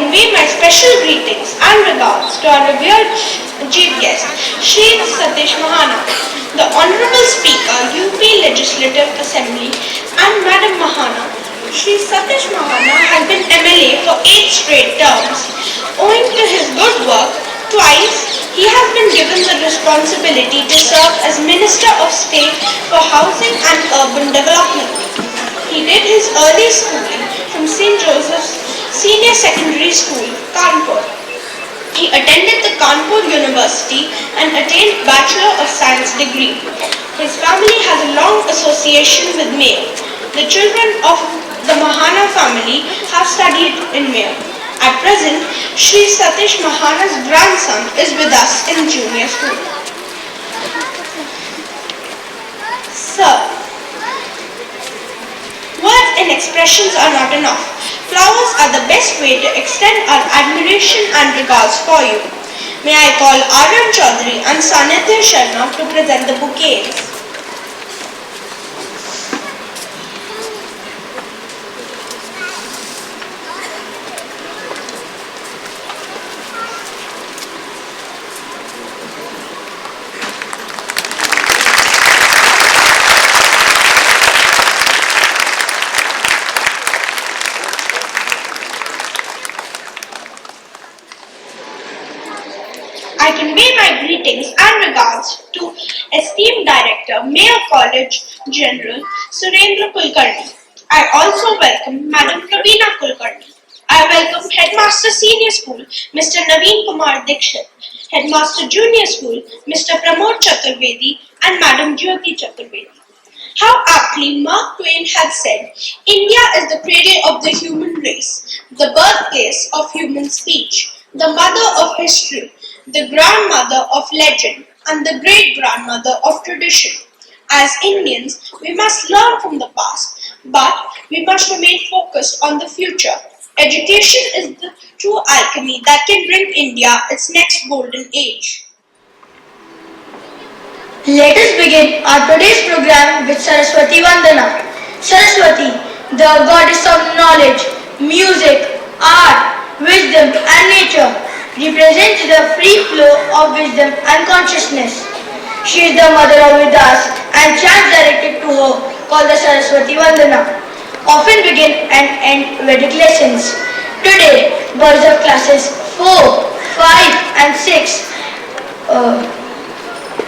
convey my special greetings and regards to our revered chief guest, Shri Satish Mahaana, the Honorable Speaker, UP Legislative Assembly, and Madam Mahaana. Shri Satish Mahaana has been MLA for 8 straight terms. Owing to his good work, twice he has been given the responsibility to serve as Minister of State for Housing and Urban Development. He did his early schooling from St. Joseph's Senior Secondary School, Kanpur. He attended the Kanpur University and attained Bachelor of Science degree. His family has a long association with Mayo. The children of the Mahaana family have studied in Mayo. At present, Shri Satish Mahaana's grandson is with us in junior school. Sir, words and expressions are not enough. Flowers are the best way to extend our admiration and regards for you. May I call Aryan Chaudhary and Sanitya Sharma to present the bouquets. I convey my greetings and regards to esteemed Director, Mayo College, Gen Surendra Kulkarni. I also welcome Madam Praveena Kulkarni. I welcome Headmaster Senior School, Mr. Naveen Kumar Dikshit, Headmaster Junior School, Mr. Pramod Chaturvedi, and Madam Jyoti Chaturvedi. How aptly Mark Twain had said, India is the cradle of the human race, the birthplace of human speech, the mother of history, the grandmother of legend, and the great-grandmother of tradition. As Indians, we must learn from the past, but we must remain focused on the future. Education is the true alchemy that can bring India its next golden age. Let us begin our today's program with Sarasvati Vandana. Saraswati, the goddess of knowledge, music, art, wisdom and nature, represents the free flow of wisdom and consciousness. She is the mother of Vedas and chants directed to her called the Sarasvati Vandana often begin and end Vedic lessons. Today, boys of classes 4, 5 and 6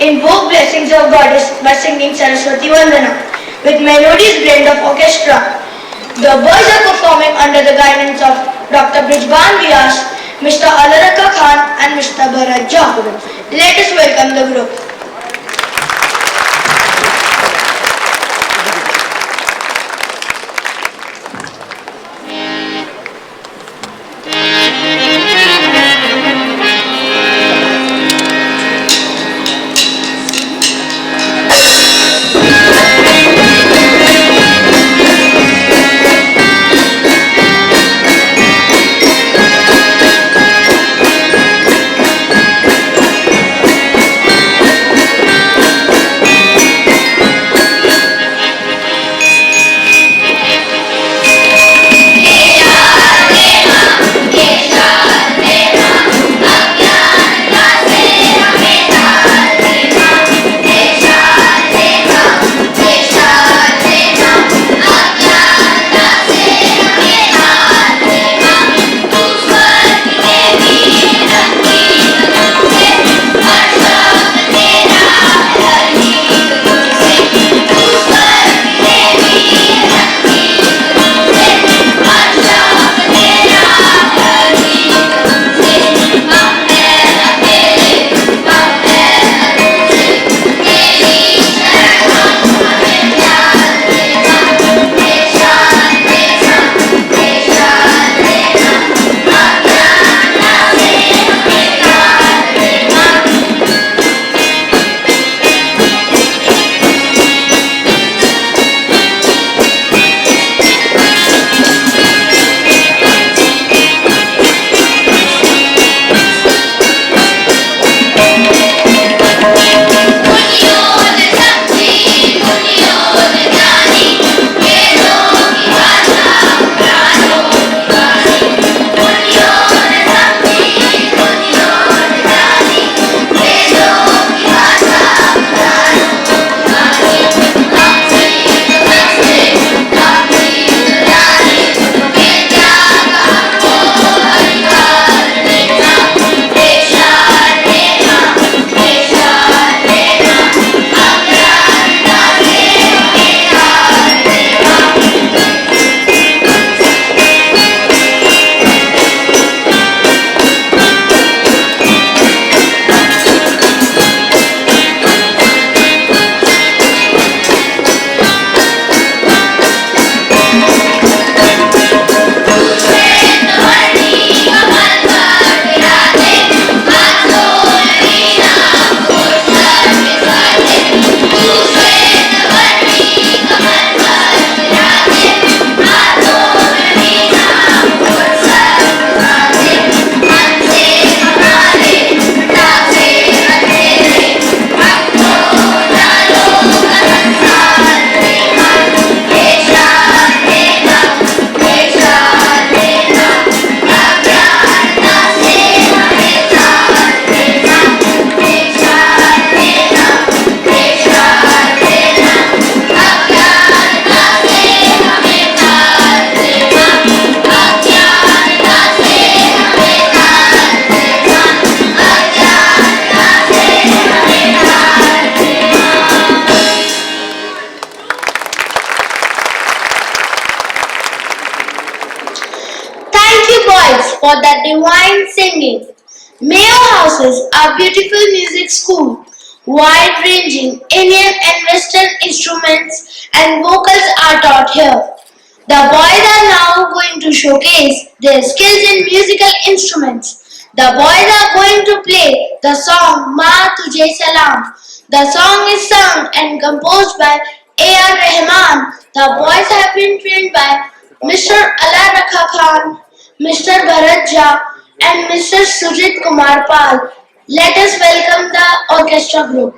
invoke blessings of goddess by singing Sarasvati Vandana with melodious blend of orchestra. The boys are performing under the guidance of Dr. Brijban Vyas, Mr. Alaraka Khan and Mr. Bharat Jha. Let us welcome the group. for the divine singing. Mayo houses a beautiful music school, wide-ranging Indian and Western instruments and vocals are taught here. The boys are now going to showcase their skills in musical instruments. The boys are going to play the song Ma Tujhe Salaam. The song is sung and composed by A.R. Rahman. The boys have been trained by Mr. Allah Rakha Khan, Mr. Bharat Jha and Mr. Sujit Kumar Pal. Let us welcome the orchestra group.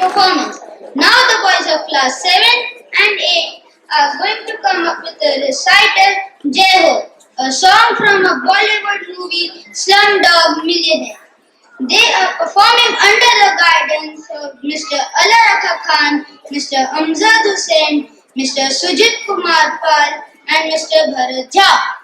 Performance. Now the boys of class 7 and 8 are going to come up with a recital Jai Ho, a song from a Bollywood movie Slumdog Millionaire. They are performing under the guidance of Mr. Allah Rakha Khan, Mr. Amjad Hussain, Mr. Sujit Kumar Pal and Mr. Bharat Jha.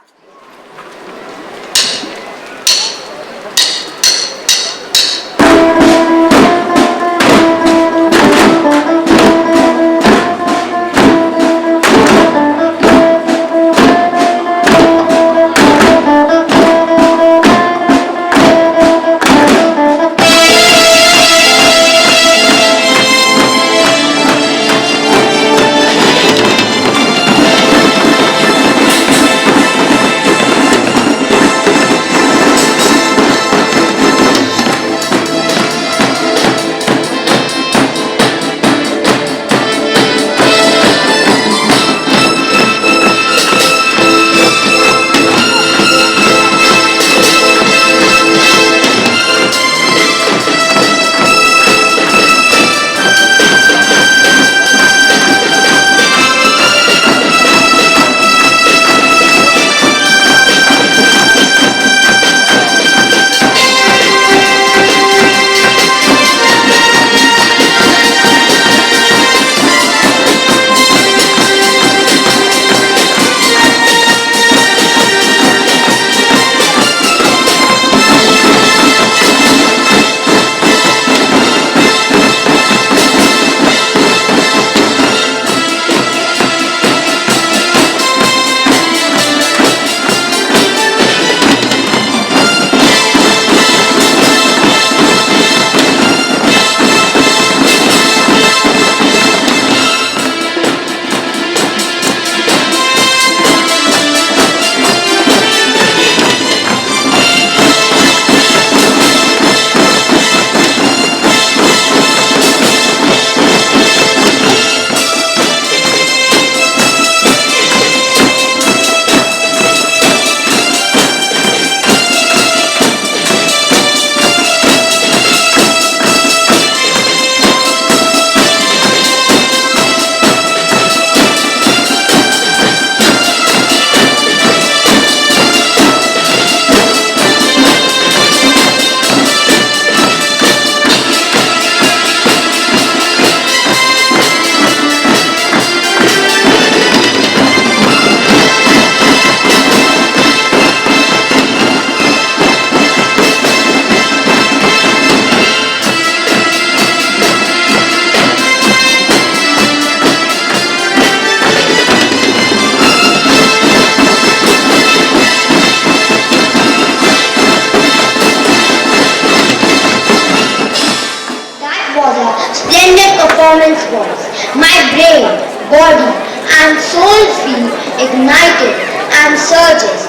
and souls feel ignited and surges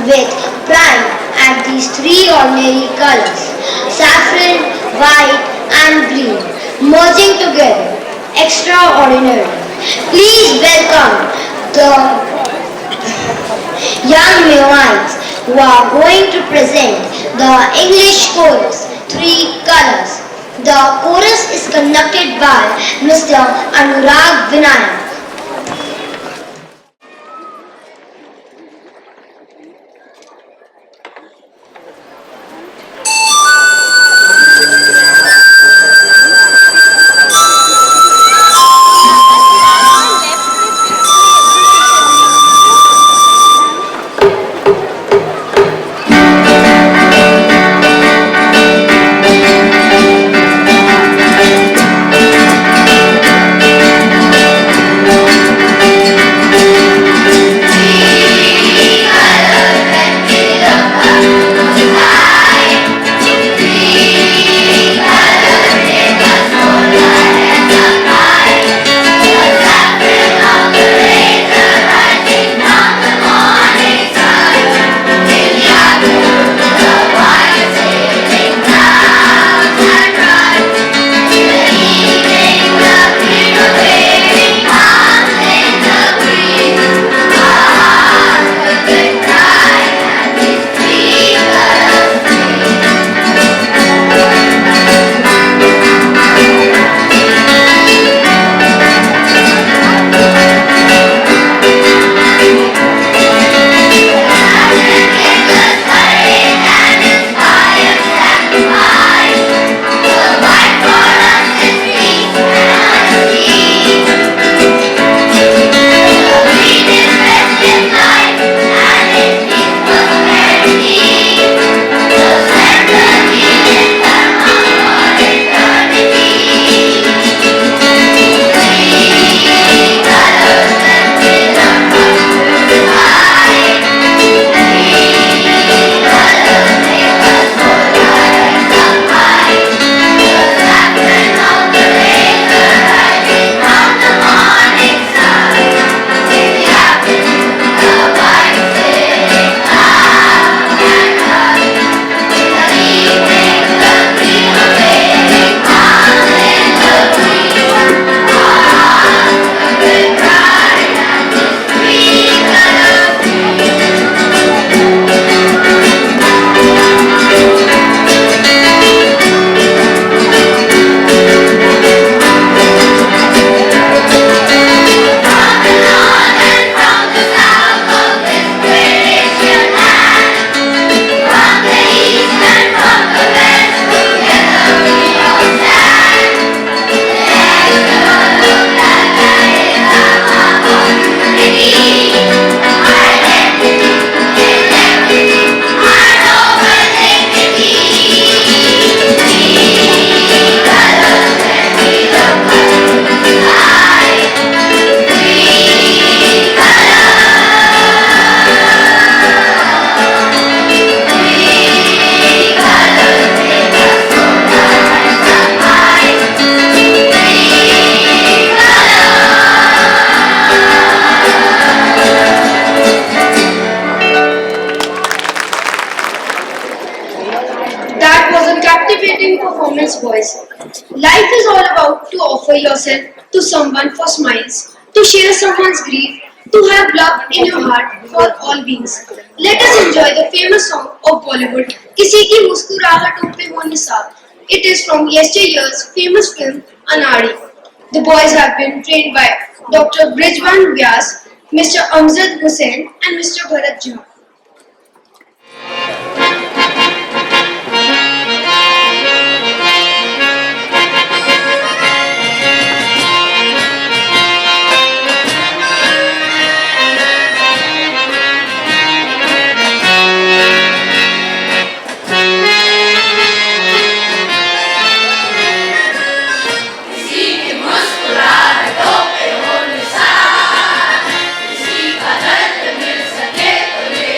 with pride at these three ordinary colors, saffron, white and green, merging together, extraordinary. Please welcome the young Mayoites who are going to present the English chorus, Three Colors. The chorus is conducted by Mr. Vinayak. performance voice. Life is all about to offer yourself to someone for smiles, to share someone's grief, to have love in your heart for all beings. Let us enjoy the famous song of Bollywood, Kisi ki muskurahaton pe wo nisaar. It is from yesteryear's famous film Anaari. The boys have been trained by Dr. Brijwan Vyas, Mr. Amjad Hussain and Mr. Bharat Jha. किसी का दर्द मिल सके तो ले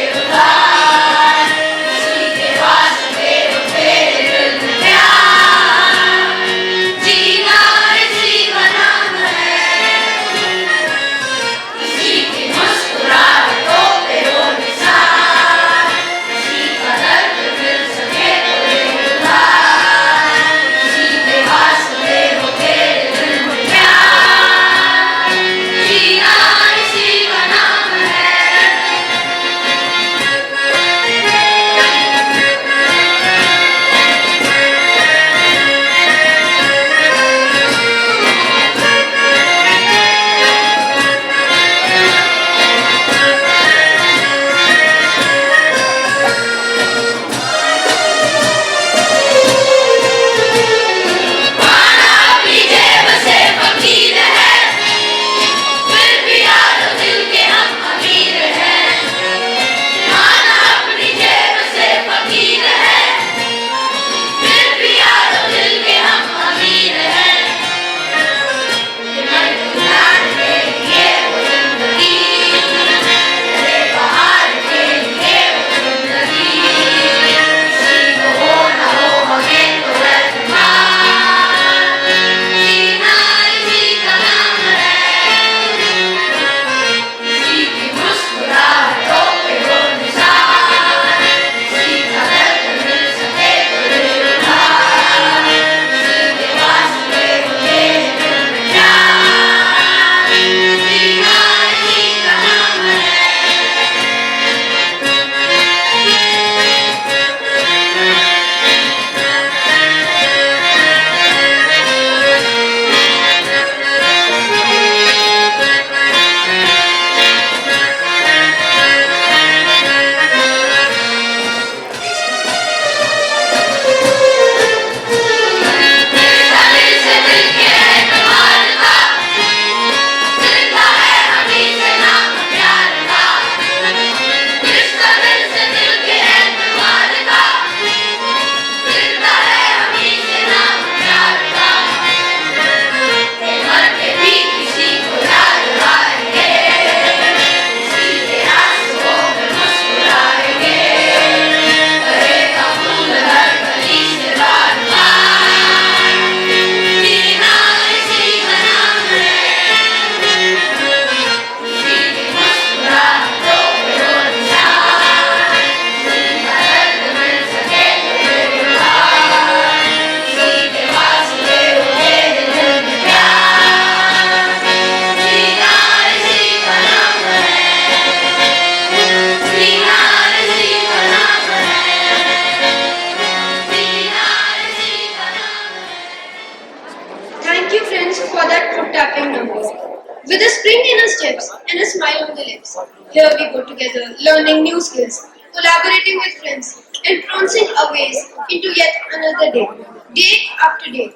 10 steps and a smile on the lips. Here we go together, learning new skills, collaborating with friends, and trouncing our ways into yet another day, day after day.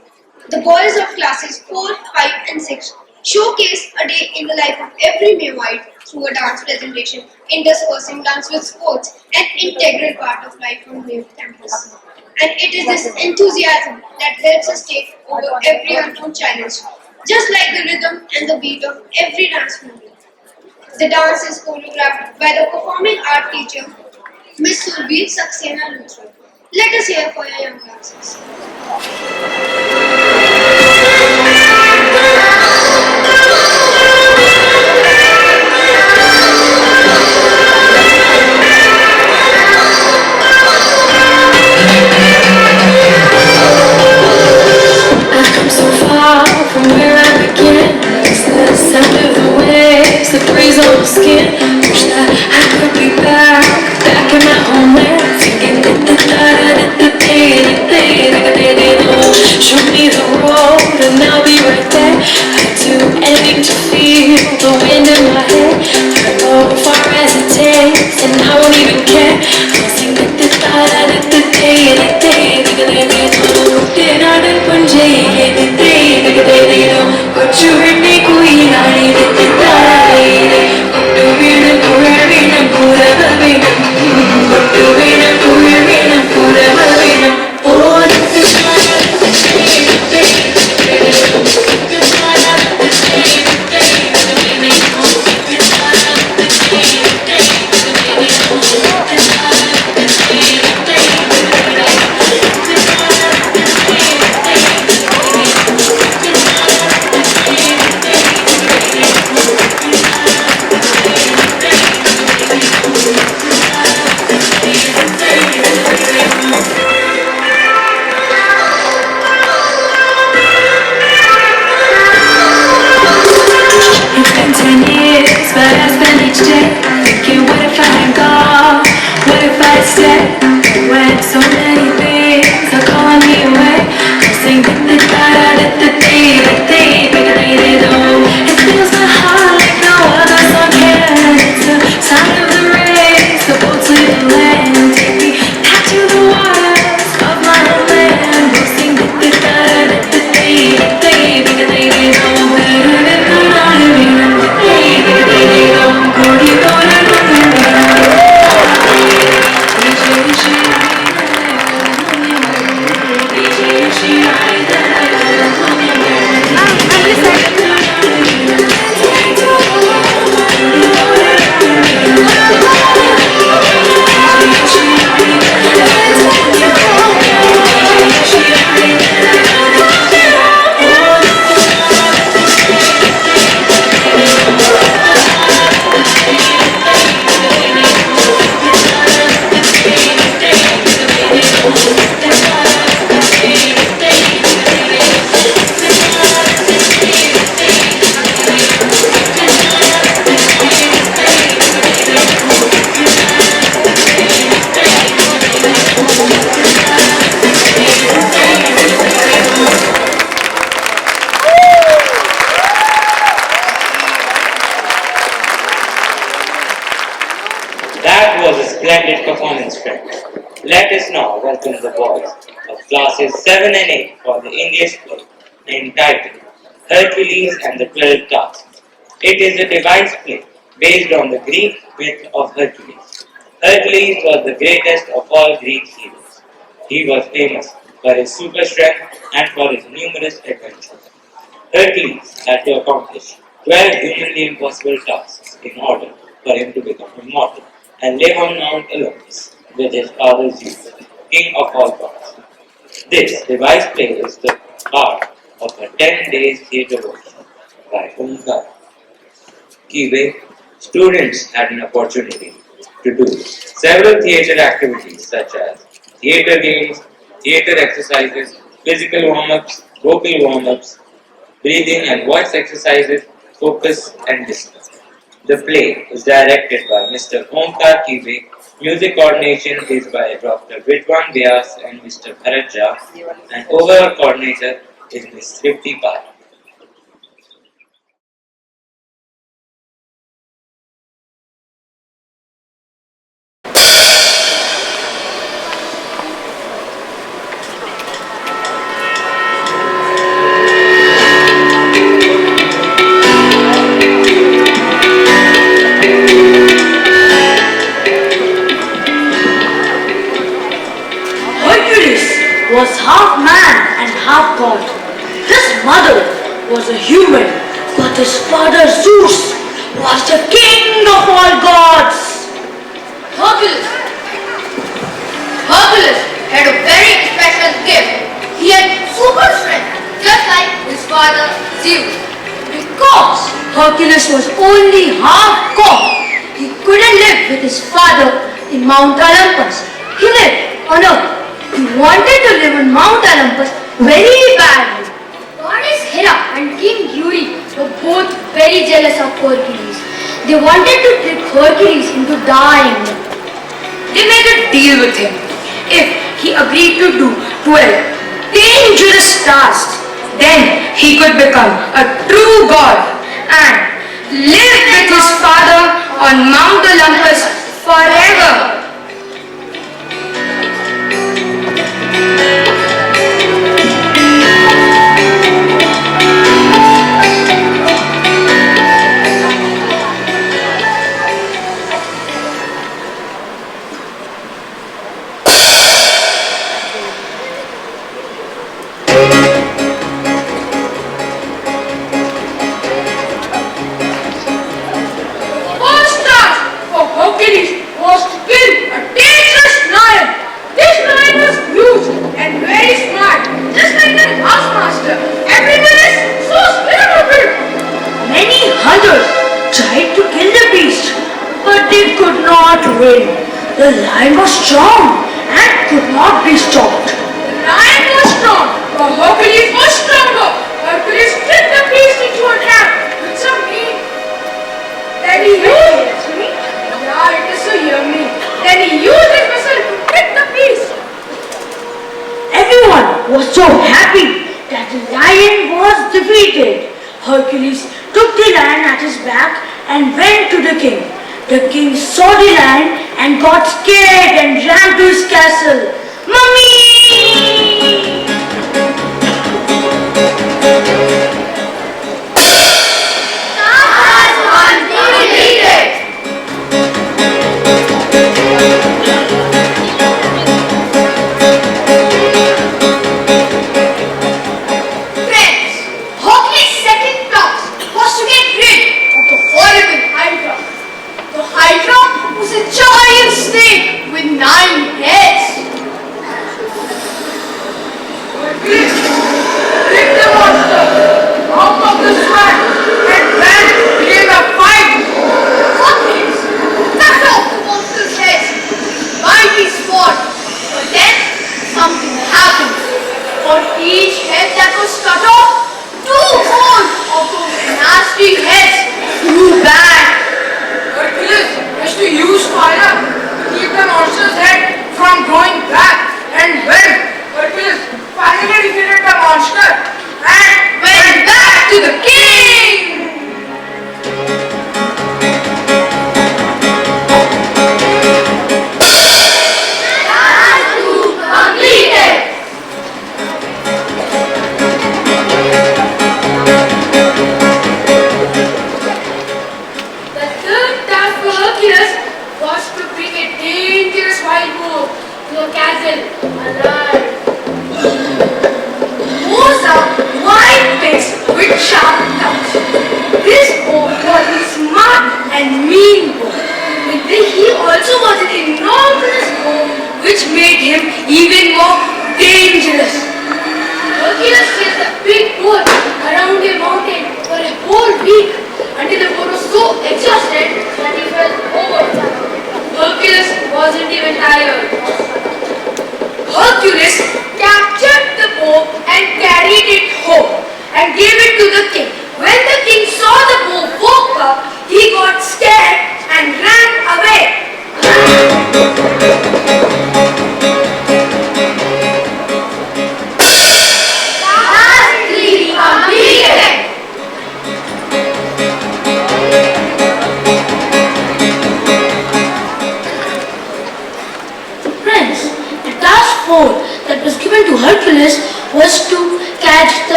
The boys of classes 4, 5, and 6 showcase a day in the life of every Mayoite through a dance presentation, interspersing dance with sports, an integral part of life on Mayo campus. And it is this enthusiasm that helps us take over every unknown challenge, just like the rhythm and the beat of every dance movement. The dance is choreographed by the performing art teacher, Miss Surbi Saxena Luthra. Let us hear for your young dancers. I've come so far from where I began. It's the sound of the waves, the breeze on my skin. Wish that I could be back in my homeland. Singing show me the road and I'll be right there. I do anything to feel the wind in my hair. I go far as it takes and I won't even care. I'll sing That was a splendid performance, friends. Let us now welcome the boys of classes 7 and 8 for the English play entitled Hercules and the 12 Tasks. It is a devised play based on the Greek myth of Hercules. Hercules was the greatest of all Greek heroes. He was famous for his super strength and for his numerous adventures. Hercules had to accomplish 12 humanly impossible tasks in order for him to become immortal and live on Mount Olympus with his father Zeus, king of all gods. This devised play is the part of a 10 days theatre workshop by Omkar Kibe. Students had an opportunity to do several theatre activities such as theatre games, theatre exercises, physical warm-ups, vocal warm-ups, breathing and voice exercises, focus and discipline. The play is directed by Mr. Omkar Kibe. Music coordination is by Dr. Vidwan Vyas and Mr. Bharat Jha, and overall coordinator is Ms. Tripti Pai. a human, but his father Zeus was the king of all gods. Hercules. Hercules had a very special gift. He had super strength, just like his father Zeus. Because Hercules was only half god, he couldn't live with his father in Mount Olympus. He lived on earth. He wanted to live on Mount Olympus very badly. Goddess Hera and King Yuri were both very jealous of Hercules. They wanted to trick Hercules into dying. They made a deal with him. If he agreed to do 12 dangerous tasks, then he could become a true god and live with his father on Mount Olympus forever. The lion was strong and could not be stopped. The lion was strong, but Hercules was stronger. Hercules tricked the beast into a trap with some meat that he used. Yeah, it is so yummy. Then he used his whistle to trick the beast. Everyone was so happy that the lion was defeated. Hercules took the lion at his back and went to the king. The king saw the lion and got scared and ran to his castle. Mummy!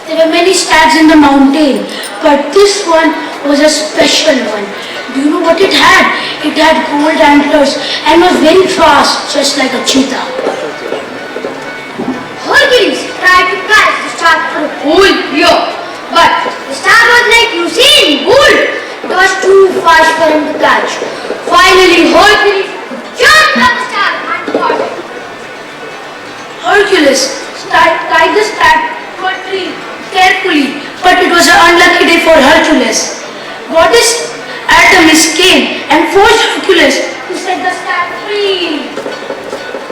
There were many stags in the mountain, but this one was a special one. Do you know what it had? It had gold antlers and was very fast, just like a cheetah. Hercules tried to catch track for a whole year. But the star was like Usain Bolt. It was too fast for him to catch. Finally, Hercules jumped on the star and caught it. Hercules tied the star to a tree carefully, but it was an unlucky day for Hercules. Goddess Artemis came and forced Hercules to set the star free.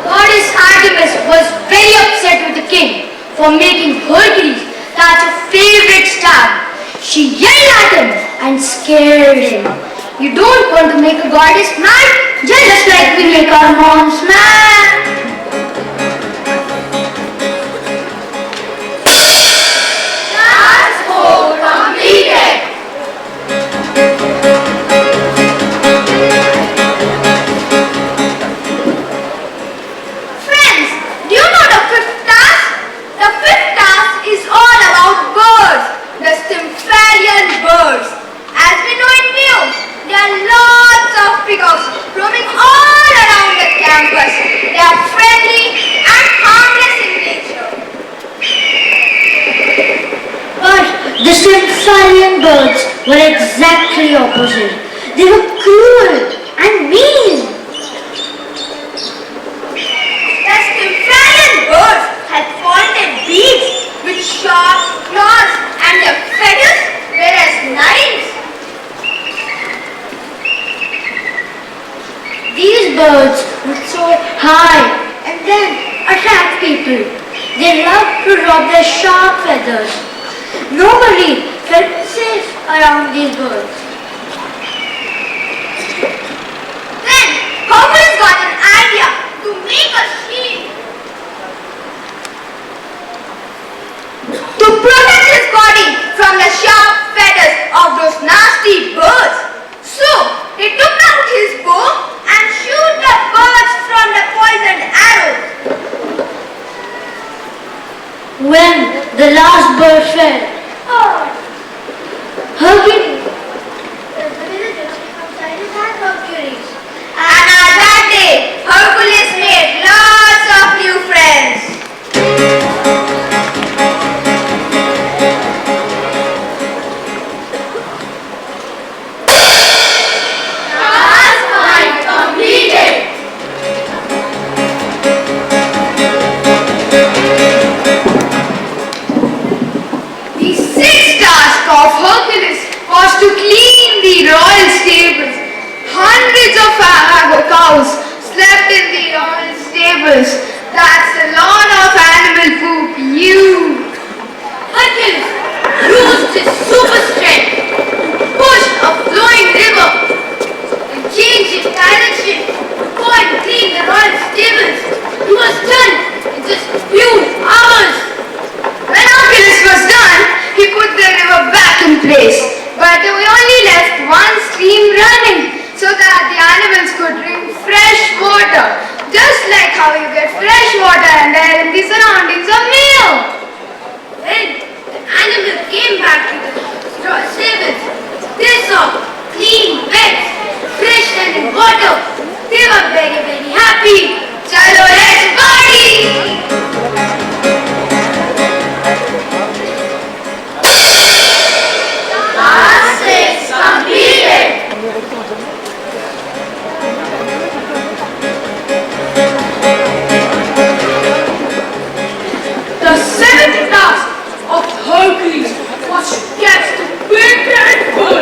Goddess Artemis was very upset with the king for making Hercules catch a favorite star. She yelled at him and scared him. You don't want to make a goddess mad, just like we make our moms mad. That's all completed. Friends, do you know the fifth task? The fifth task is all about birds, the Stymphalian birds. As we know in view, there are lots of peacocks roaming all around the campus. They are friendly and harmless in nature. But the Stymphalian birds were exactly opposite. They were cruel and mean. The Stymphalian birds had pointed beaks with sharp claws and their feathers were as knives. These birds would soar high and then attack people. They loved to rub their sharp feathers. Nobody felt safe around these birds. Then Hercules got an idea to make a shield to protect his body from the sharp feathers of those nasty birds. So he took out his bow and shoot the birds from the poisoned arrows. When the last bird fell, Hercules, the villagers outside his hand Hercules. And on that day, Hercules made lots of new friends. To clean the royal stables. Hundreds of cows slept in the royal stables. That's a lot of animal poop. Hercules used his super strength to push a flowing river and change its direction to go and clean the royal stables. He was done in just a few hours. When Hercules was done, he put the river back in place. But we only left one stream running so that the animals could drink fresh water, just like how you get fresh water and air in the surroundings of Mayo. Then the animals came back to the stables. They saw clean beds, fresh running water. They were very, very happy. Chalo, let's party! The seventh task of Hercules was to catch the great bull.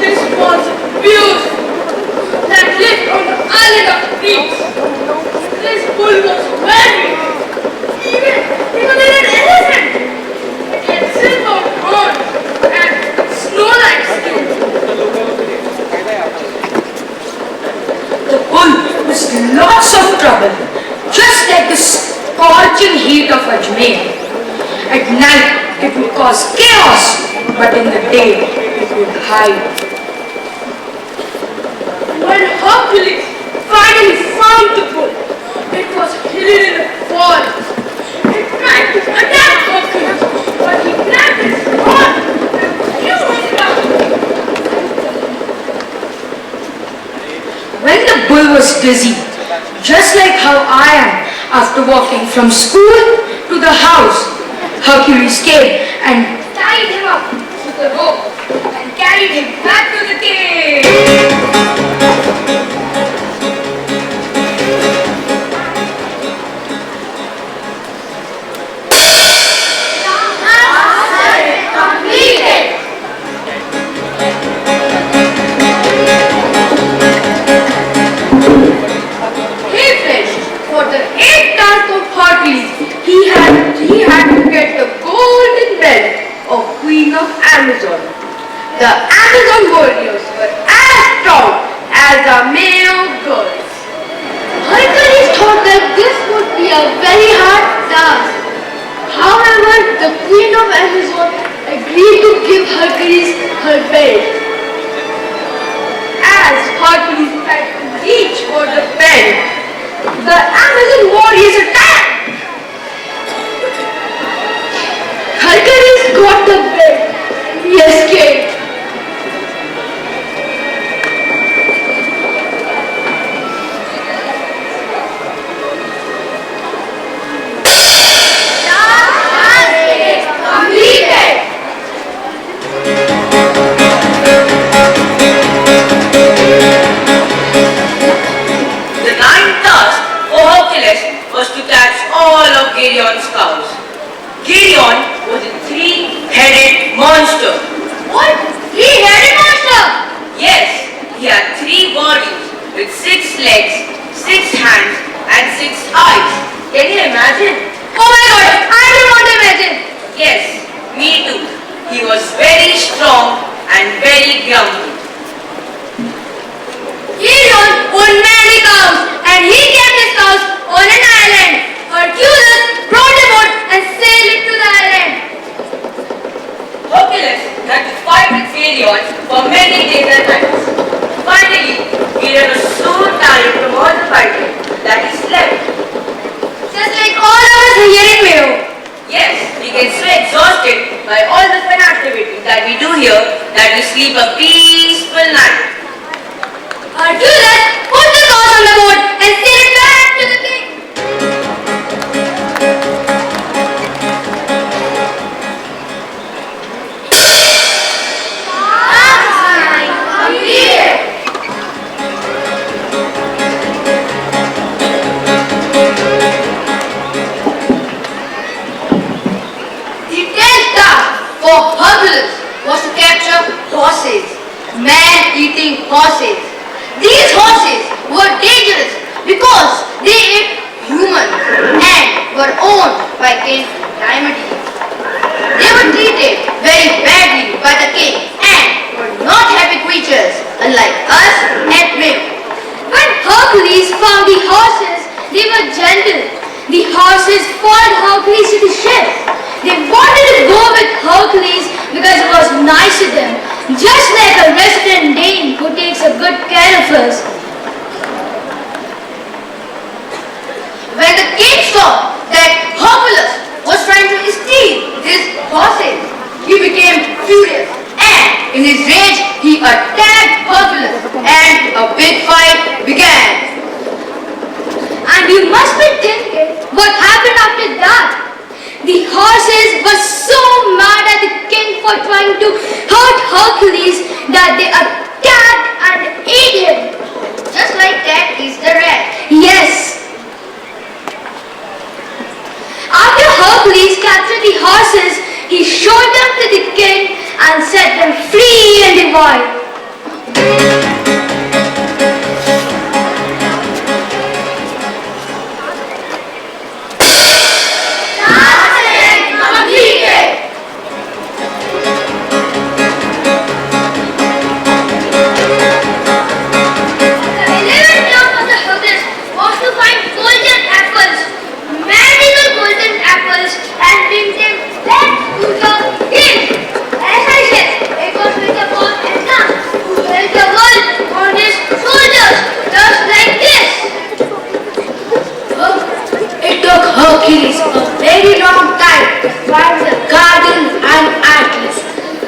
This was beautiful that lived on the island of Greece. This bull was very even bigger than an elephant. It had silver horns and snow-like skin. The bull was in lots of trouble, just like the scorching heat of Ajmer. At night, it would cause chaos, but in the day, it would hide. When Hercules finally found the bull, it was hidden in a forest. It tried to attack Hercules, but he grabbed his horn and threw him down. When the bull was dizzy, just like how I am after walking from school to the house, Hercules came and tied him up with a rope and carried him back to the cave. Amazon. The Amazon warriors were as strong as the male girls. Hercules thought that this would be a very hard task. However, the Queen of Amazon agreed to give Hercules her belt. As Hercules tried to reach for the belt, the Amazon warriors attacked. Hercules got the belt. He escaped. The ninth task for Hercules was to catch all of Gideon's cows. Gideon was a three-headed monster. What? Three-headed monster? Yes, he had 3 bodies with 6 legs, 6 hands and 6 eyes. Can you imagine? Oh my god, I don't want to imagine. Yes, me too. He was very strong and very grumpy. Gideon owned many cows and he kept his cows on an island. Hercules brought a boat and sailed it to the island. Hercules had to fight with Gideon for many days and nights. Finally, Gideon was so tired from all the fighting that he slept. Just like all of us here in Mayo. Yes, we get so exhausted by all the fun activities that we do here that we sleep a peaceful night. Hercules put the cows on the boat and sailed back to the king. The 10th task for Hercules was to capture horses, man-eating horses. These horses were dangerous because they ate humans and were owned by King Diomedes. They were treated very badly by the king and were not happy creatures unlike us and Mayo. When Hercules found the horses, they were gentle. The horses followed Hercules to the ship. They wanted to go with Hercules because it was nice to them, just like a resident Dane who takes a good care of us. When the king saw that Hercules was trying to steal his horses, he became furious and in his rage he attacked Hercules and a big fight began. And you must be thinking what happened after that. The horses were so mad at the king for trying to hurt Hercules that they attacked and ate him. Just like that is the rat. Yes. After Hercules captured the horses, he showed them to the king and set them free in the wild. Hercules a very long time to find the garden and Atlas,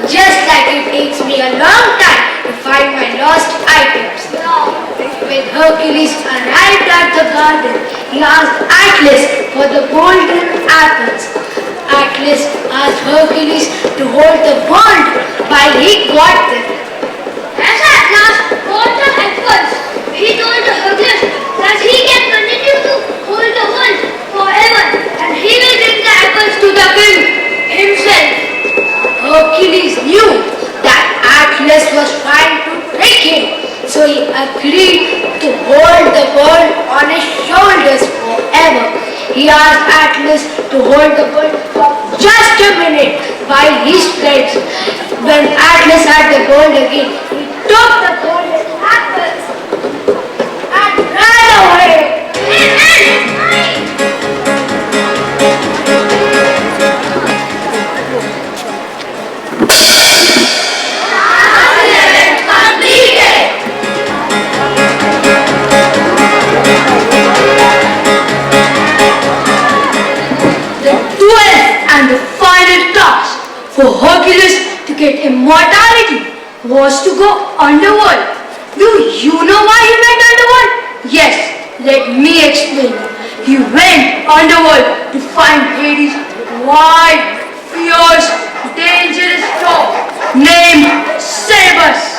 just like it takes me a long time to find my lost items. When Hercules arrived at the garden, he asked Atlas for the golden apples. Atlas asked Hercules to hold the world while he got them. As Atlas got the apples, he told Hercules that he can continue to hold the world forever and he will bring the apples to the king himself. Hercules knew that Atlas was trying to trick him, so he agreed to hold the world on his shoulders forever. He asked Atlas to hold the world for just a minute while he stretched. When Atlas had the gold again, he took the golden apples and ran away. And the final task for Hercules to get immortality was to go underworld. Do you know why he went underworld? Yes, let me explain. He went underworld to find Hades' wild, fierce, dangerous dog named Cerberus.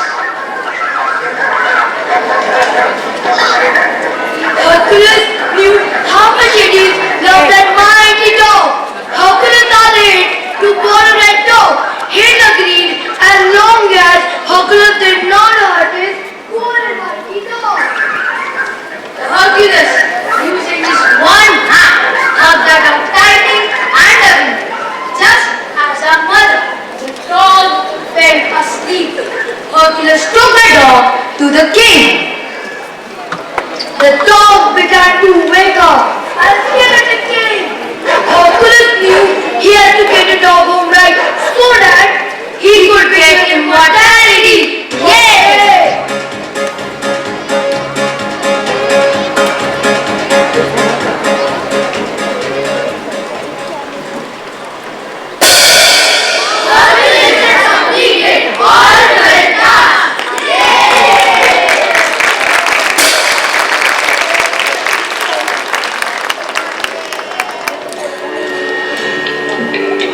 Hercules knew how much Hades loved that mighty dog. Hercules agreed to borrow that dog. He agreed as long as Hercules did not hurt his poor and mighty dog. Hercules, using his one hand, helped that dog tightly and lovingly. Just as a mother, the dog fell asleep. Hercules took the dog to the king. The dog began to wake up and scare at the king. Hercules knew he had to get the dog home right so that he could get immortality. Yay! Hercules has completed all 12 tasks. Yay!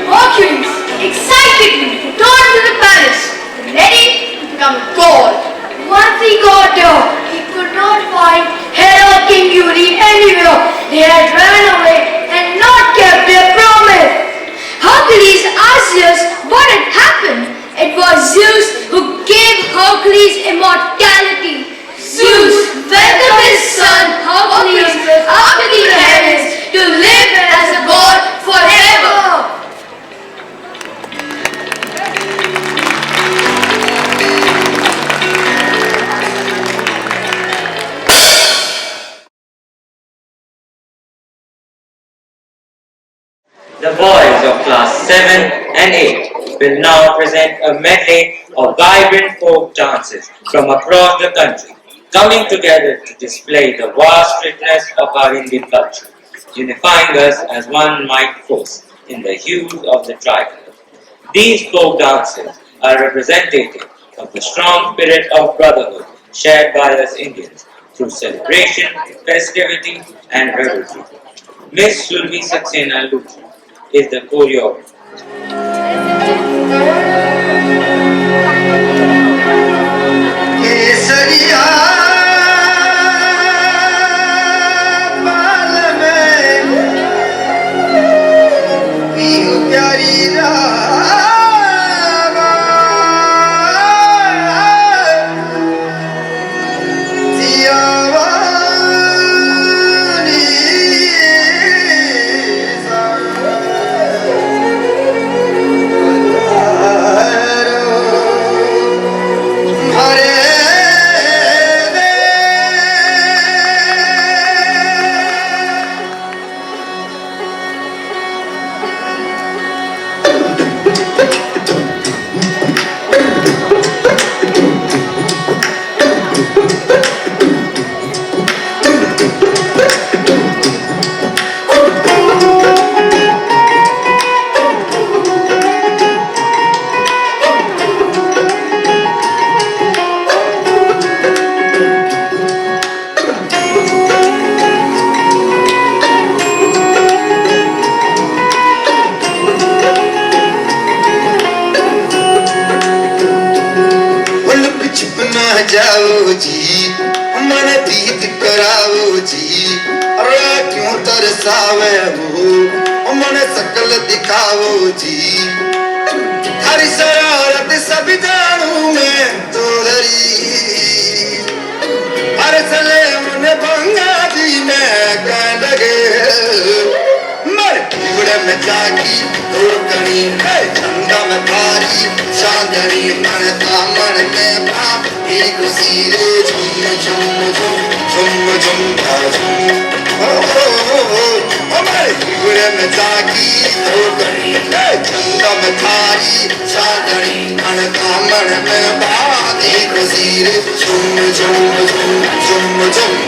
Hercules excitedly returned to the palace, ready to become a god. Once he got there, he could not find Hera King Yuri anywhere. They had run away and not kept their promise. Hercules asked Zeus what had happened. It was Zeus who gave Hercules immortality. Zeus welcomed his son Hercules up to the heavens to live as a god forever. The boys of class 7 and 8 will now present a medley of vibrant folk dances from across the country, coming together to display the vast richness of our Indian culture, unifying us as one mighty force in the hues of the tricolor. These folk dances are representative of the strong spirit of brotherhood shared by us Indians through celebration, festivity, and revelry. Miss Sulvi Saxena Luthi is the choreographer. जाओ जी, मन प्रीत कराओ जी, अरे क्यों तरसावे हो, मन सकल दिखाओ जी, हरी शरारत सब जानू मैं तो धरी, हर सले मन भंगा जी मैं कह लगे, मर बिगड़े में जागी धोकनी है चंदा में थारी चांदनी मन दामन में बाप एक सीरे झुम झुम झुम झुम झुम झुम मर बिगड़े में जागी धोकनी है चंदा में थारी चांदनी मन दामन में बाप एक सीरे झुम झुम झुम झुम झुम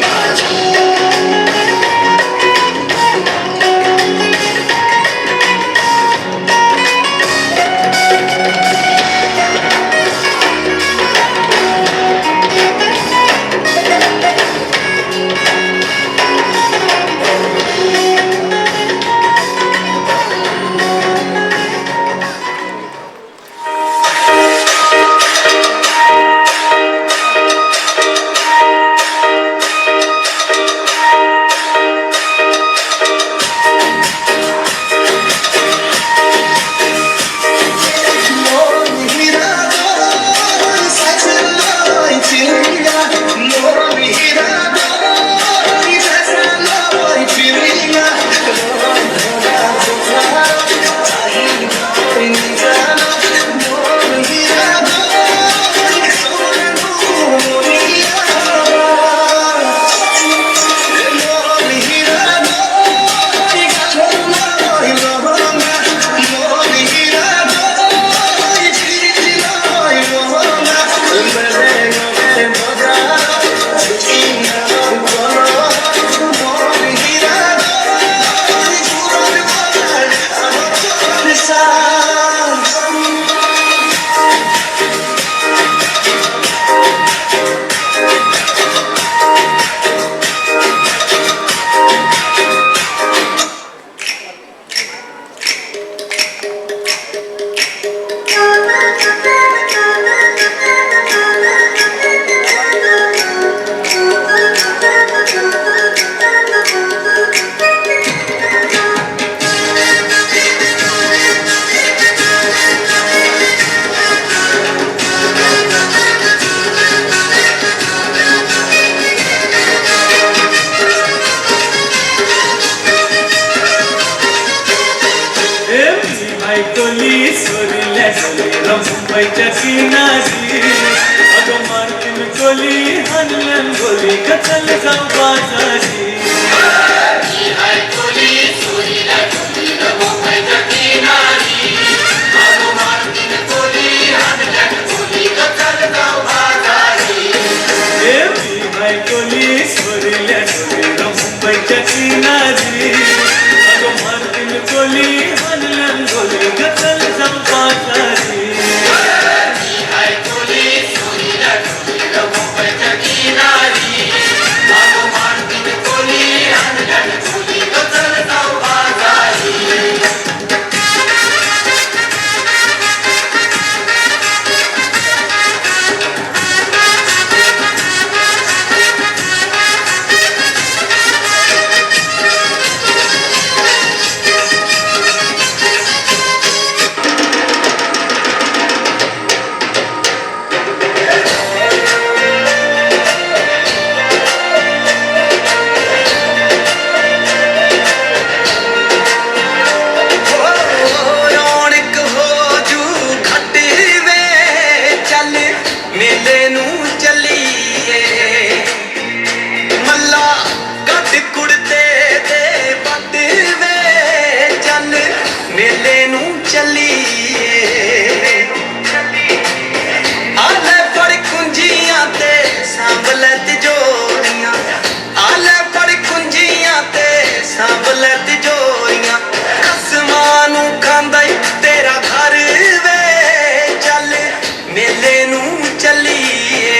ਚੱਲੀਏ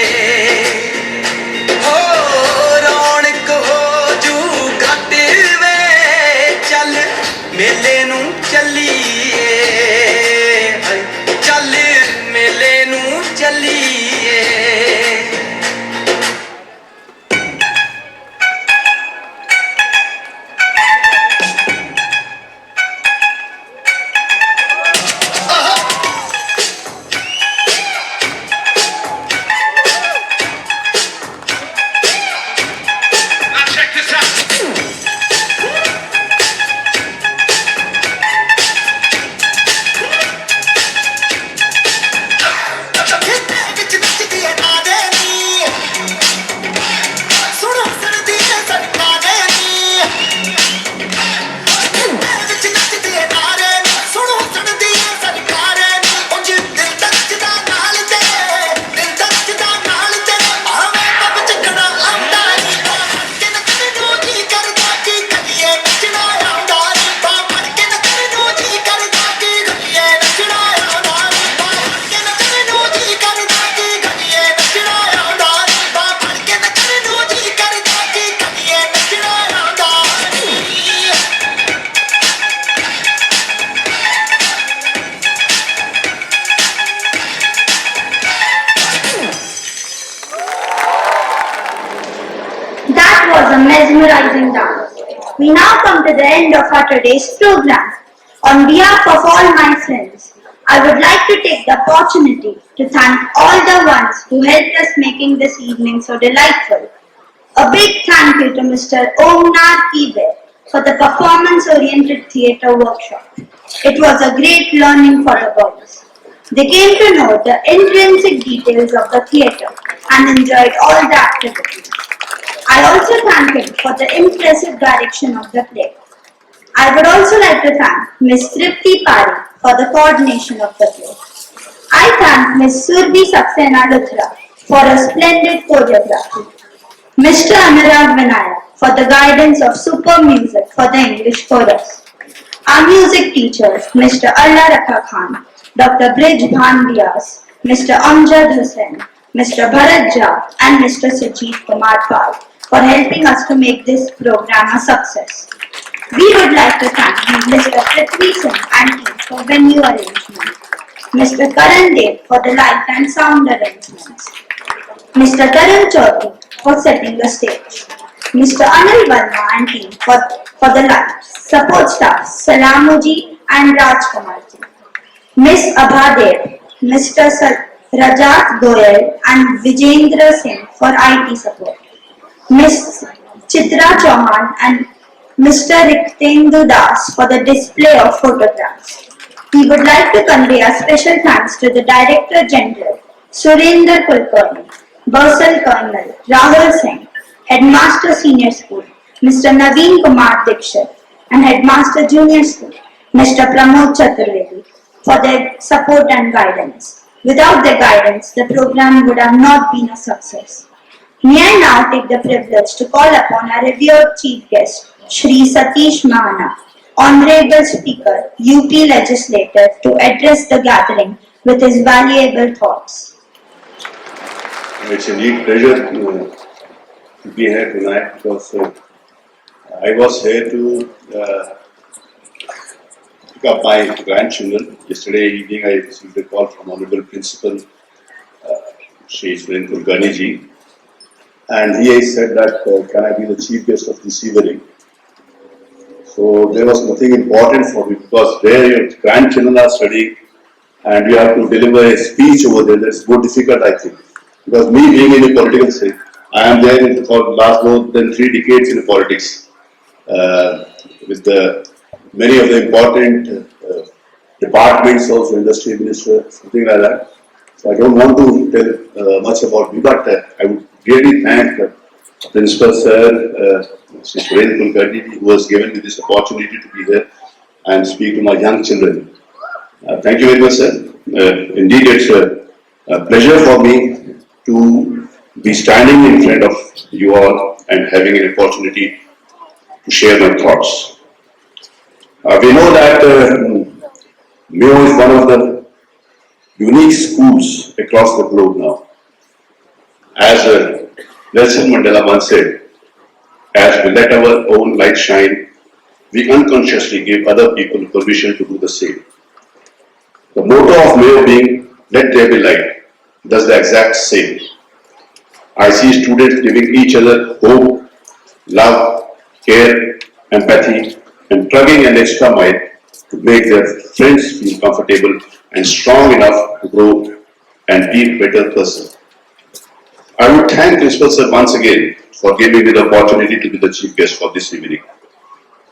mesmerizing dance. We now come to the end of our today's program. On behalf of all my friends, I would like to take the opportunity to thank all the ones who helped us making this evening so delightful. A big thank you to Mr. Omkar Kibe for the performance-oriented theatre workshop. It was a great learning for the boys. They came to know the intrinsic details of the theatre and enjoyed all the activities. I also thank him for the impressive direction of the play. I would also like to thank Ms. Tripti Pari for the coordination of the play. I thank Ms. Surbi Saxena Luthra for a splendid choreography. Mr. Anurag Vinaya for the guidance of superb music for the English chorus. Our music teachers, Mr. Allah Rakha Khan, Dr. Brij Bhandias, Mr. Amjad Hussain, Mr. Bharat Jha and Mr. Sujit Kumar Pal for helping us to make this program a success. We would like to thank Mr. Prithvi Singh and team for venue arrangement, Mr. Karan Dev for the light and sound arrangements, Mr. Tarun Chaudhary for setting the stage, Mr. Anil Verma and team for the lights, support staff Salamuji and Rajkumarji, Miss Abha Dev, Mr. Rajat Goyal and Vijendra Singh for IT support, Miss Chitra Chauhan and Mr. Riktendu Das for the display of photographs. We would like to convey a special thanks to the Director General, Surendra Kulkarni, Bursal Colonel, Rahul Singh, Headmaster Senior School, Mr. Naveen Kumar Dikshit, and Headmaster Junior School, Mr. Pramod Chaturvedi, for their support and guidance. Without their guidance, the program would have not been a success. May I now take the privilege to call upon our revered chief guest, Shri Satish Mahaana, Honorable Speaker, UP Legislature, to address the gathering with his valuable thoughts. It's indeed pleasure to be here tonight because I was here to pick up my grandchildren. Yesterday evening I received a call from Honorable Principal Sri Surendra Kulkarni ji, and he said that can I be the chief guest of this evening. So there was nothing important for me because there your grandchildren are studying and you have to deliver a speech over there. That's more difficult, I think. Because me being in the political scene, I am there for last more than 3 decades in the politics with many of the important departments, also industry minister, something like that. So I don't want to tell much about me, but I would really thank Principal Sir, Sri Surendra Kulkarni, who has given me this opportunity to be here and speak to my young children. Thank you very much, sir. Indeed, it's a pleasure for me to be standing in front of you all and having an opportunity to share my thoughts. We know that Mayo is one of the unique schools across the globe now. As Nelson Mandela once said, as we let our own light shine, we unconsciously give other people permission to do the same. The motto of Mayo being, let there be light, does the exact same. I see students giving each other hope, love, care, empathy, and plugging an extra mile to make their friends feel comfortable and strong enough to grow and be a better person. I would thank Principal Sir once again for giving me the opportunity to be the chief guest for this evening.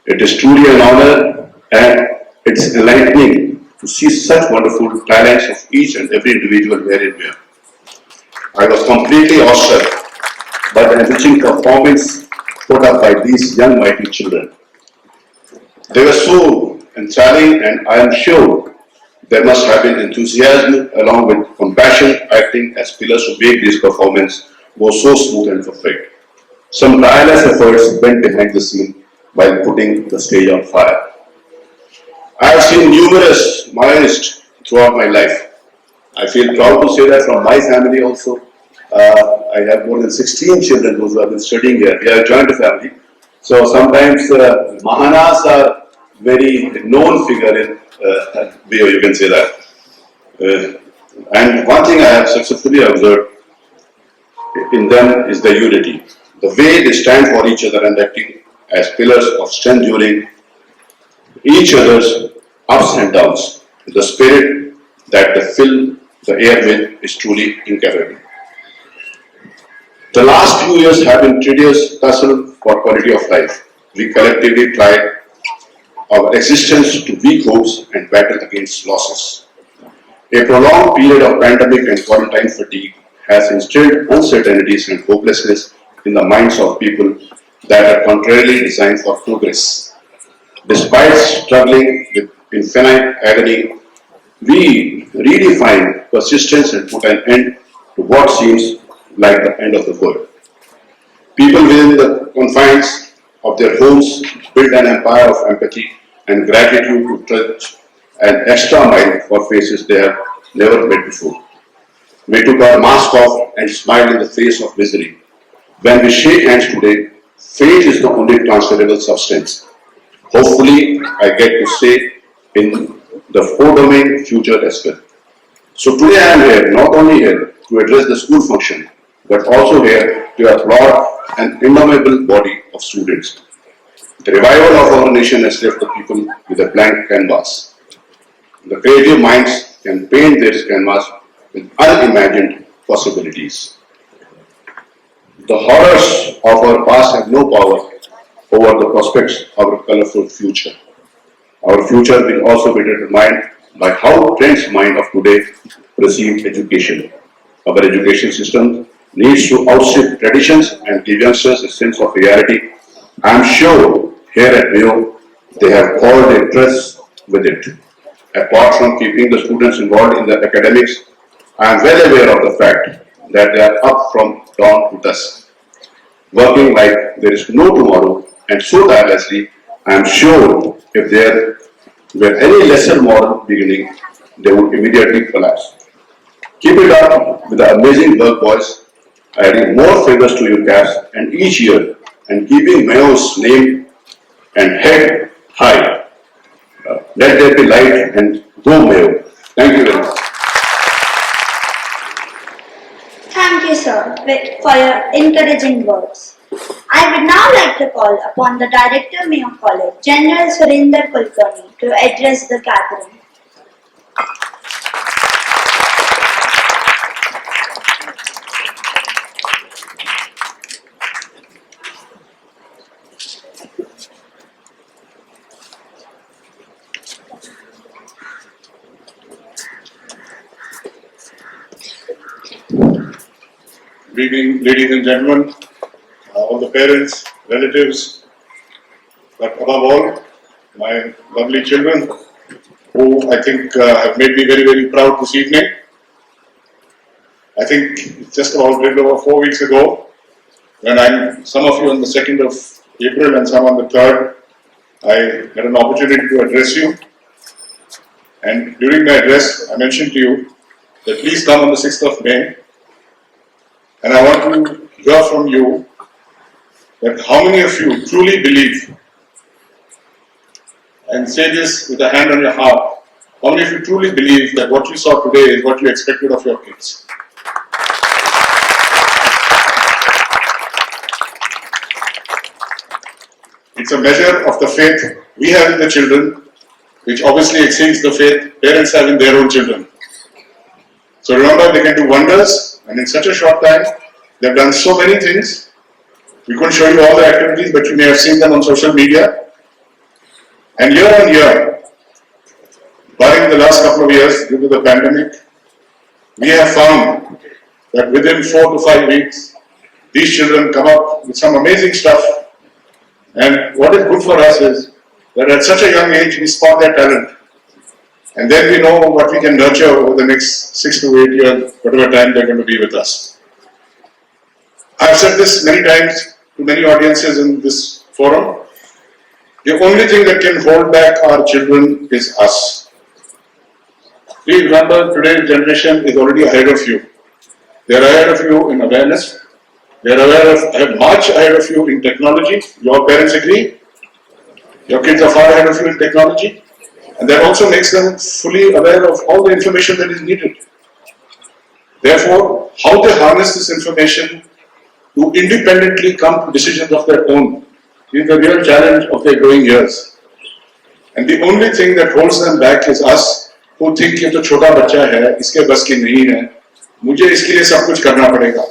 It is truly an honor and it's enlightening to see such wonderful talents of each and every individual here in Mayo. I was completely awestruck by the enriching performance put up by these young mighty children. They were so enthralling, and I am sure there must have been enthusiasm along with compassion acting as pillars to make this performance go so smooth and perfect. Some tireless efforts went behind the scene while putting the stage on fire. I have seen numerous Mayoites throughout my life. I feel proud to say that from my family also. I have more than 16 children who have been studying here. We are a joint family. So sometimes Mahanas are very known figure in Mayo, you can say that. And one thing I have successfully observed in them is the unity. the way they stand for each other and acting as pillars of strength during each other's ups and downs. The spirit that they fill the air with is truly incomparable. The last few years have been tedious tussle for quality of life. We collectively tried our existence to weak hopes and battle against losses. A prolonged period of pandemic and quarantine fatigue has instilled uncertainties and hopelessness in the minds of people that are contrarily designed for progress. Despite struggling with infinite agony, we redefined persistence and put an end to what seems like the end of the world. People within the confines of their homes built an empire of empathy and gratitude to trudge an extra mile for faces they have never met before. We took our mask off and smiled in the face of misery. When we shake hands today, fate is the only transferable substance. Hopefully, I get to say in the four-domain future as well. So today I am here, not only here to address the school function, but also here to applaud an innumerable body of students. The revival of our nation has left the people with a blank canvas. The creative minds can paint their canvas with unimagined possibilities. The horrors of our past have no power over the prospects of our colorful future. Our future will also be determined by how trends mind of today perceive education. Our education system needs to outstrip traditions and give youngsters a sense of reality. I am sure here at Mayo, they have called their trust with it. Apart from keeping the students involved in the academics, I am well aware of the fact that they are up from dawn to dusk, working like there is no tomorrow, and so tirelessly, I am sure if there were any lesser moral beginning, they would immediately collapse. Keep it up with the amazing work, boys, adding more favors to your caps and each year, and keeping Mayo's name and head high. Let there be light and go Mayo. Thank you very much. Thank you, sir, for your encouraging words. I would now like to call upon the Director, Mayo College, Gen Surendra Kulkarni, to address the gathering. Good evening, ladies and gentlemen, all the parents, relatives, but above all, my lovely children, who I think have made me very, very proud this evening. I think just about a little over 4 weeks ago, when some of you on the 2nd of April and some on the 3rd, I had an opportunity to address you. And during my address, I mentioned to you that please come on the 6th of May. And I want to hear from you that how many of you truly believe, and say this with a hand on your heart, how many of you truly believe that what you saw today is what you expected of your kids? It's a measure of the faith we have in the children, which obviously exceeds the faith parents have in their own children. So remember, they can do wonders, and in such a short time, they have done so many things. We couldn't show you all the activities, but you may have seen them on social media. And year on year, barring the last couple of years due to the pandemic, we have found that within 4 to 5 weeks, these children come up with some amazing stuff. And what is good for us is that at such a young age, we spot their talent. And then we know what we can nurture over the next 6 to 8 years, whatever time they're going to be with us. I've said this many times to many audiences in this forum. The only thing that can hold back our children is us. Please remember, today's generation is already ahead of you. They are ahead of you in awareness. They are much ahead of you in technology. Your parents agree? Your kids are far ahead of you in technology. And that also makes them fully aware of all the information that is needed. Therefore, how they harness this information to independently come to decisions of their own is the real challenge of their growing years. And the only thing that holds them back is us who think ये तो छोटा बच्चा है, इसके बस की नहीं है, मुझे इसके लिए सब कुछ करना पड़ेगा.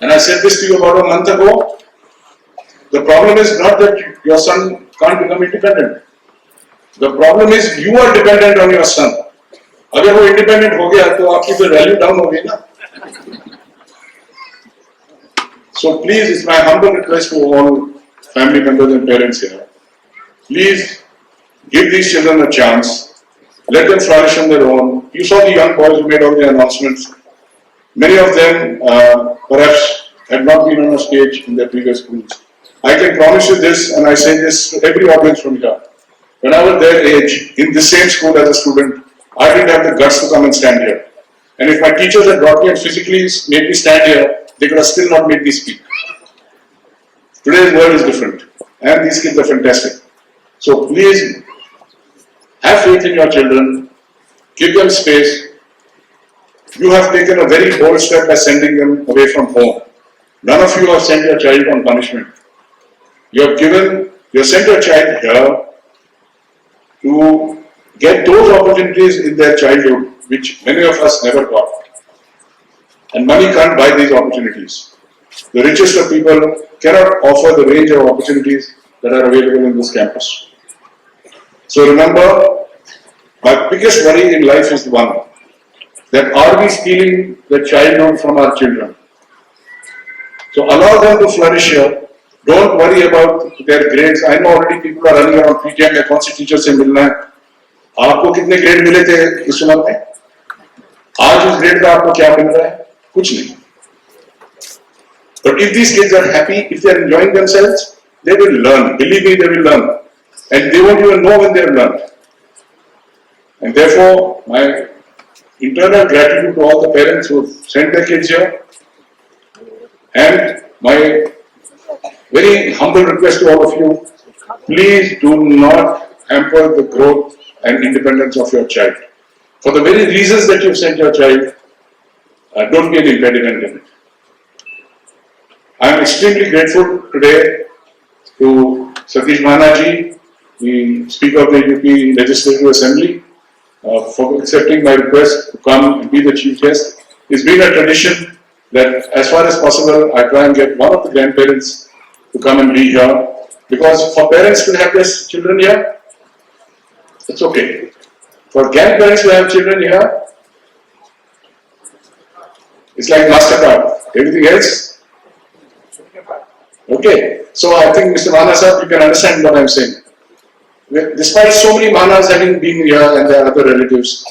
And I said this to you about a month ago. The problem is not that your son can't become independent. The problem is you are dependent on your son. अगर वो independent हो गया तो आपकी तो value down हो गई ना. So please, it's my humble request to all family members and parents here. Please give these children a chance. Let them flourish on their own. You saw the young boys who made all the announcements. Many of them perhaps had not been on a stage in their previous schools. I can promise you this, and I say this to every audience from here. When I was their age, in the same school as a student, I didn't have the guts to come and stand here. And if my teachers had brought me and physically made me stand here, they could have still not made me speak. Today's world is different, and these kids are fantastic. So please, have faith in your children, give them space. You have taken a very bold step by sending them away from home. None of you have sent your child on punishment. You have sent your child here to get those opportunities in their childhood, which many of us never got. And money can't buy these opportunities. The richest of people cannot offer the range of opportunities that are available in this campus. So remember, my biggest worry in life is one, that are we stealing the childhood from our children? So allow them to flourish here. Don't worry about their grades. I know already people are running around PTM में कौन सी teacher से मिलना है. आपको कितने grade मिले थे इस उम्र में? आज उस ग्रेड का आपको क्या मिल रहा है? कुछ नहीं. But if these kids are happy, if they are enjoying themselves, they will learn. Believe me, they will learn. And they won't even know when they have learned. And therefore, my internal gratitude to all the parents who have sent their kids here, and my very humble request to all of you, please do not hamper the growth and independence of your child. For the very reasons that you've sent your child, don't be an impediment in it. I am extremely grateful today to Satish Mahaana ji, the Speaker of the UP Legislative Assembly, for accepting my request to come and be the chief guest. It's been a tradition that as far as possible, I try and get one of the grandparents to come and be here, because for parents to have their children here, it's okay. For grandparents to have children here, it's like MasterCard. Everything else, okay. So I think Mr. Mahaana sir, you can understand what I'm saying. Despite so many Mahanas having been here and their other relatives,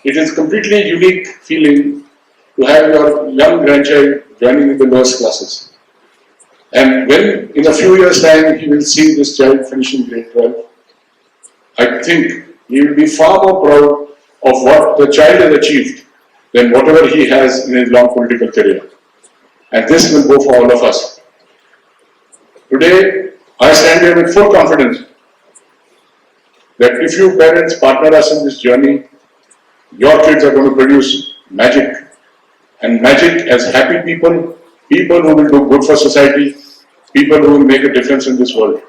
it is a completely unique feeling to have your young grandchild joining in the lowest classes. And when in a few years' time he will see this child finishing grade 12, I think he will be far more proud of what the child has achieved than whatever he has in his long political career. And this will go for all of us. Today, I stand here with full confidence that if you parents partner us in this journey, your kids are going to produce magic. And magic as happy people, people who will do good for society, people who will make a difference in this world.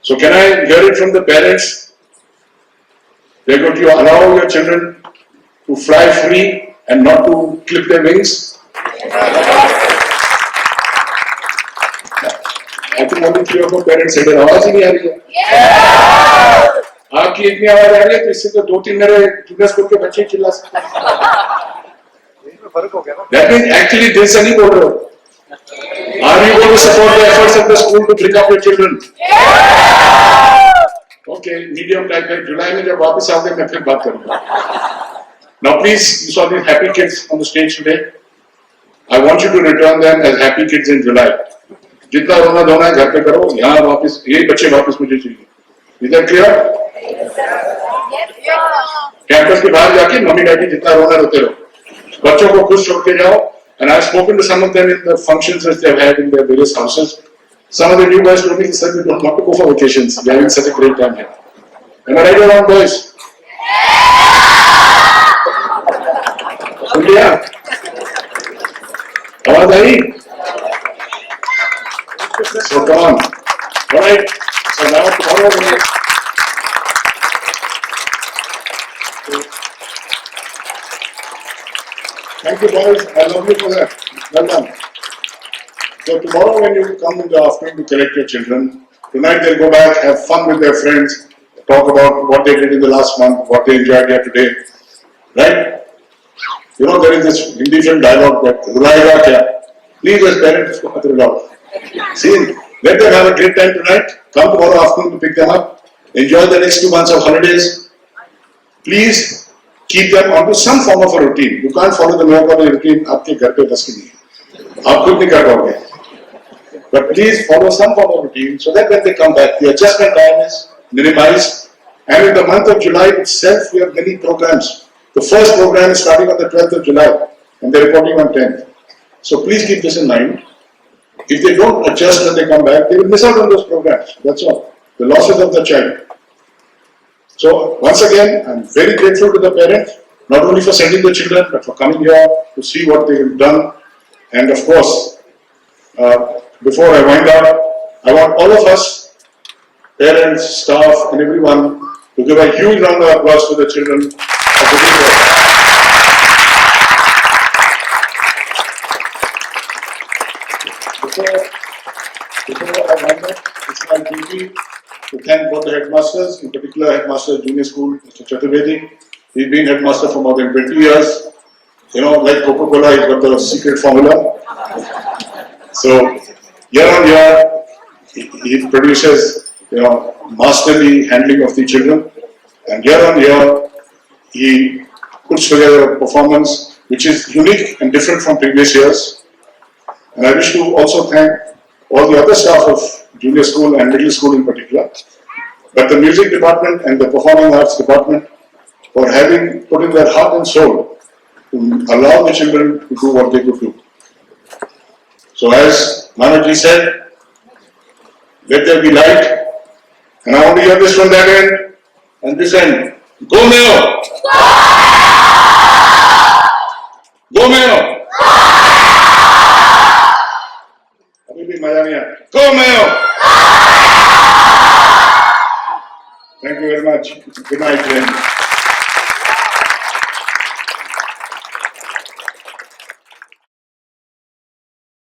So can I hear it from the parents? They're going to allow your children to fly free and not to clip their wings? I think only 3 or 4 parents said it. आवाज ही नहीं आ रही है. आपकी इतनी आवाज आ रही है तो इससे तो 2-3 मेरे जूनियर स्कूल के बच्चे चिल्ला सकते हैं. That means actually दिल से नहीं बोल रहे हो. Are you going to support the efforts of the school to bring up your children? Okay, medium type है. जुलाई में जब वापस आओगे मैं फिर बात करूँगा. Now please, you saw these happy kids on the stage today. I want you to return them as happy kids in July. जितना रोना धोना है घर पे करो. यहाँ वापस ये बच्चे वापस मुझे चाहिए. Is that clear? कैंपस के बाहर जाके मम्मी डैडी जितना रोना रोते रहो. बच्चों को खुश छोड़ के जाओ. And I've spoken to some of them in the functions that they've had in their various houses. Some of the new guys told me, sir, we don't want to go for vacations. They're having such a great time here. Am I right or wrong, boys? Yeah. आवाज आई? So come on. All right. So now tomorrow thank you boys. I love you for that. Well done. So tomorrow when you come in the afternoon to collect your children, tonight they'll go back, have fun with their friends, talk about what they did in the last month, what they enjoyed here today. Right? You know, there is this Hindi film dialogue that Rulayega kya? Please as parents go mat. See, let them have a great time tonight. Come tomorrow afternoon to pick them up. Enjoy the next 2 months of holidays. Please keep them onto some form of a routine. You can't follow the Mayo College routine आपके घर पे बस की नहीं. आप खुद नहीं कर पाओगे. But please follow some form of routine so that when they come back, the adjustment time is minimized. And in the month of July itself, we have many programs. The first program is starting on the 12th of July and they're reporting on 10th. So please keep this in mind. If they don't adjust when they come back, they will miss out on those programs. That's all. The losses of the child. So once again, I'm very grateful to the parents, not only for sending the children, but for coming here to see what they have done. And of course, before I wind up, I want all of us, parents, staff, and everyone, to give a huge round of applause to the children of the day. Before I wind up, it's my duty to thank both the headmasters, in particular Headmaster Junior School, Mr. Chaturvedi. He's been headmaster for more than 20 years. You know, like Coca-Cola, he's got the secret formula. So, year on year, he produces, masterly handling of the children. And year on year, he puts together a performance which is unique and different from previous years. And I wish to also thank all the other staff of junior school and middle school in particular, but the music department and the performing arts department for having put in their heart and soul to allow the children to do what they could do. So as Manaji said, let there be light, and I want to hear this from that end and this end. Go Mayo! Go Mayo! Go Mayo! Thank you very much. Good night, friends.